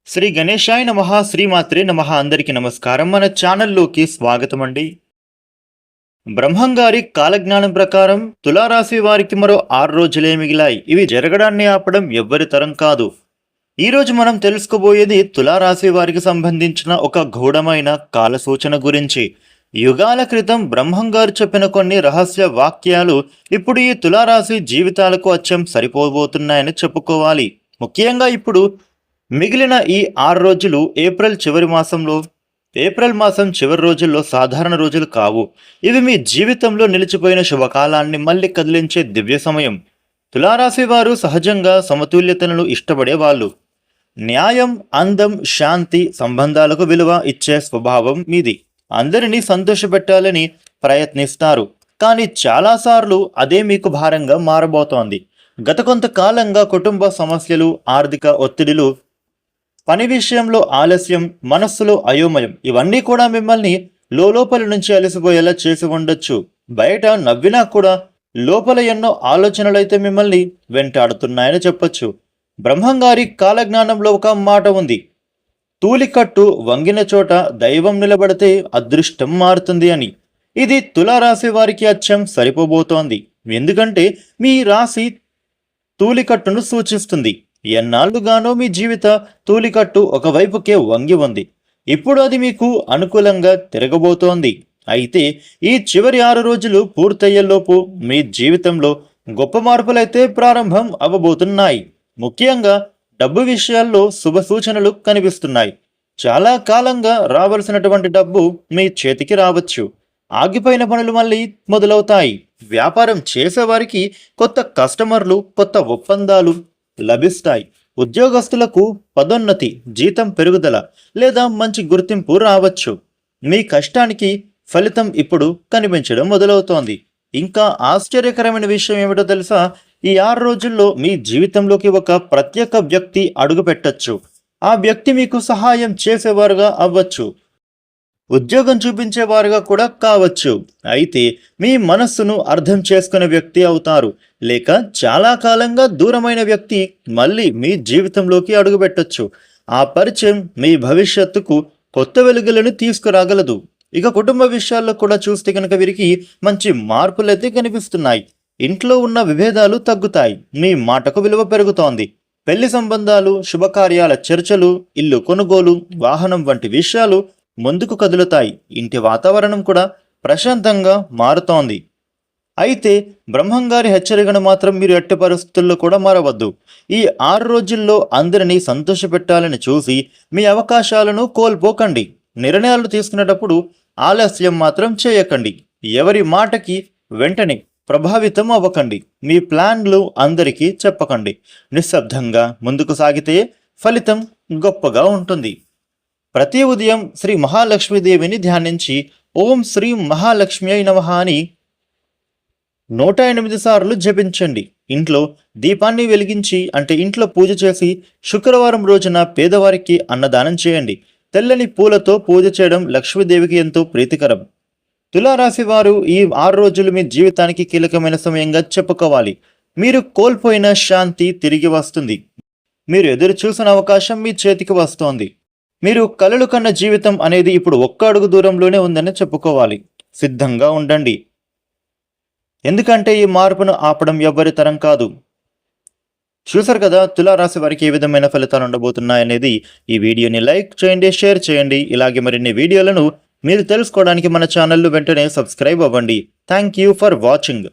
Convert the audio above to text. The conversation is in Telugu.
శ్రీ గణేశాయ నమః శ్రీమాత్రే నమః అందరికీ నమస్కారం. మన ఛానల్లోకి స్వాగతం అండి. బ్రహ్మంగారి కాలజ్ఞానం ప్రకారం తులారాశి వారికి మరో 6 రోజులే మిగిలాయి. ఇవి జరగడాన్ని ఆపడం ఎవ్వరి తరం కాదు. ఈరోజు మనం తెలుసుకోబోయేది తులారాశి వారికి సంబంధించిన ఒక గూఢమైన కాల సూచన గురించి. యుగాల క్రితం బ్రహ్మంగారు చెప్పిన కొన్ని రహస్య వాక్యాలు ఇప్పుడు ఈ తులారాశి జీవితాలకు అచ్చం సరిపోబోతున్నాయని చెప్పుకోవాలి. ముఖ్యంగా ఇప్పుడు మిగిలిన ఈ 6 రోజులు ఏప్రిల్ మాసం చివరి రోజుల్లో సాధారణ రోజులు కావు. ఇవి మీ జీవితంలో నిలిచిపోయిన శుభకాలాన్ని మళ్ళీ కదిలించే దివ్య సమయం. తులారాశి వారు సహజంగా సమతుల్యతను ఇష్టపడే వాళ్ళు. న్యాయం, అందం, శాంతి, సంబంధాలకు విలువ ఇచ్చే స్వభావం మీది. అందరినీ సంతోషపెట్టాలని ప్రయత్నిస్తారు, కానీ చాలాసార్లు అదే మీకు భారంగా మారబోతోంది. గత కొంతకాలంగా కుటుంబ సమస్యలు, ఆర్థిక ఒత్తిడిలు, పని విషయంలో ఆలస్యం, మనస్సులో అయోమయం ఇవన్నీ కూడా మిమ్మల్ని లోపల నుంచి అలసిపోయేలా చేసి ఉండొచ్చు. బయట నవ్వినా కూడా లోపల ఎన్నో ఆలోచనలైతే మిమ్మల్ని వెంటాడుతున్నాయని చెప్పొచ్చు. బ్రహ్మంగారి కాలజ్ఞానంలో ఒక మాట ఉంది, తూలికట్టు వంగిన చోట దైవం నిలబడితే అదృష్టం మారుతుంది అని. ఇది తులారాశి వారికి అచ్చం సరిపోబోతోంది. ఎందుకంటే మీ రాశి తూలికట్టును సూచిస్తుంది. ఎన్నాళ్లుగానో మీ జీవిత తూలికట్టు ఒకవైపుకే వంగి ఉంది. ఇప్పుడు అది మీకు అనుకూలంగా తిరగబోతోంది. అయితే ఈ చివరి 6 రోజులు పూర్తయ్యేలోపు మీ జీవితంలో గొప్ప మార్పులైతే ప్రారంభం అవ్వబోతున్నాయి. ముఖ్యంగా డబ్బు విషయాల్లో శుభ సూచనలు కనిపిస్తున్నాయి. చాలా కాలంగా రావాల్సినటువంటి డబ్బు మీ చేతికి రావచ్చు. ఆగిపోయిన పనులు మళ్ళీ మొదలవుతాయి. వ్యాపారం చేసేవారికి కొత్త కస్టమర్లు, కొత్త ఒప్పందాలు లభిస్తాయి. ఉద్యోగస్తులకు పదోన్నతి, జీతం పెరుగుదల లేదా మంచి గుర్తింపు రావచ్చు. మీ కష్టానికి ఫలితం ఇప్పుడు కనిపించడం మొదలవుతోంది. ఇంకా ఆశ్చర్యకరమైన విషయం ఏమిటో తెలుసా? ఈ 6 రోజుల్లో మీ జీవితంలోకి ఒక ప్రత్యేక వ్యక్తి అడుగు పెట్టచ్చు. ఆ వ్యక్తి మీకు సహాయం చేసేవారుగా అవ్వచ్చు, ఉద్యోగం చూపించేవారుగా కూడా కావచ్చు. అయితే మీ మనస్సును అర్థం చేసుకునే వ్యక్తి అవుతారు. లేక చాలా కాలంగా దూరమైన వ్యక్తి మళ్ళీ మీ జీవితంలోకి అడుగుపెట్టచ్చు. ఆ పరిచయం మీ భవిష్యత్తుకు కొత్త వెలుగులను తీసుకురాగలదు. ఇక కుటుంబ విషయాల్లో కూడా చూస్తే కనుక వీరికి మంచి మార్పులైతే కనిపిస్తున్నాయి. ఇంట్లో ఉన్న విభేదాలు తగ్గుతాయి. మీ మాటకు విలువ పెరుగుతోంది. పెళ్లి సంబంధాలు, శుభకార్యాల చర్చలు, ఇల్లు కొనుగోలు, వాహనం వంటి విషయాలు ముందుకు కదులుతాయి. ఇంటి వాతావరణం కూడా ప్రశాంతంగా మారుతోంది. అయితే బ్రహ్మంగారి హెచ్చరికను మాత్రం మీరు ఎట్టి పరిస్థితుల్లో కూడా మారవద్దు. ఈ 6 రోజుల్లో అందరినీ సంతోషపెట్టాలని చూసి మీ అవకాశాలను కోల్పోకండి. నిర్ణయాలు తీసుకునేటప్పుడు ఆలస్యం మాత్రం చేయకండి. ఎవరి మాటకి వెంటనే ప్రభావితం అవ్వకండి. మీ ప్లాన్లు అందరికీ చెప్పకండి. నిశ్శబ్దంగా ముందుకు సాగితే ఫలితం గొప్పగా ఉంటుంది. ప్రతి ఉదయం శ్రీ మహాలక్ష్మీదేవిని ధ్యానించి ఓం శ్రీ మహాలక్ష్మి నమః అని 108 సార్లు జపించండి. ఇంట్లో దీపాన్ని వెలిగించి, అంటే ఇంట్లో పూజ చేసి, శుక్రవారం రోజున పేదవారికి అన్నదానం చేయండి. తెల్లని పూలతో పూజ చేయడం లక్ష్మీదేవికి ఎంతో ప్రీతికరం. తులారాశి వారు ఈ 6 రోజులు మీ జీవితానికి కీలకమైన సమయంగా చెప్పుకోవాలి. మీరు కోల్పోయిన శాంతి తిరిగి వస్తుంది. మీరు ఎదురు చూసిన అవకాశం మీ చేతికి వస్తోంది. మీరు కలలు కన్న జీవితం అనేది ఇప్పుడు ఒక్క అడుగు దూరంలోనే ఉందని చెప్పుకోవాలి. సిద్ధంగా ఉండండి, ఎందుకంటే ఈ మార్పును ఆపడం ఎవ్వరి తరం కాదు. చూసారు కదా తులారాశి వారికి ఏ విధమైన ఫలితాలు ఉండబోతున్నాయనేది. ఈ వీడియోని లైక్ చేయండి, షేర్ చేయండి. ఇలాగే మరిన్ని వీడియోలను మీరు తెలుసుకోవడానికి మన ఛానల్ వెంటనే సబ్స్క్రైబ్ అవ్వండి. Thank you for watching.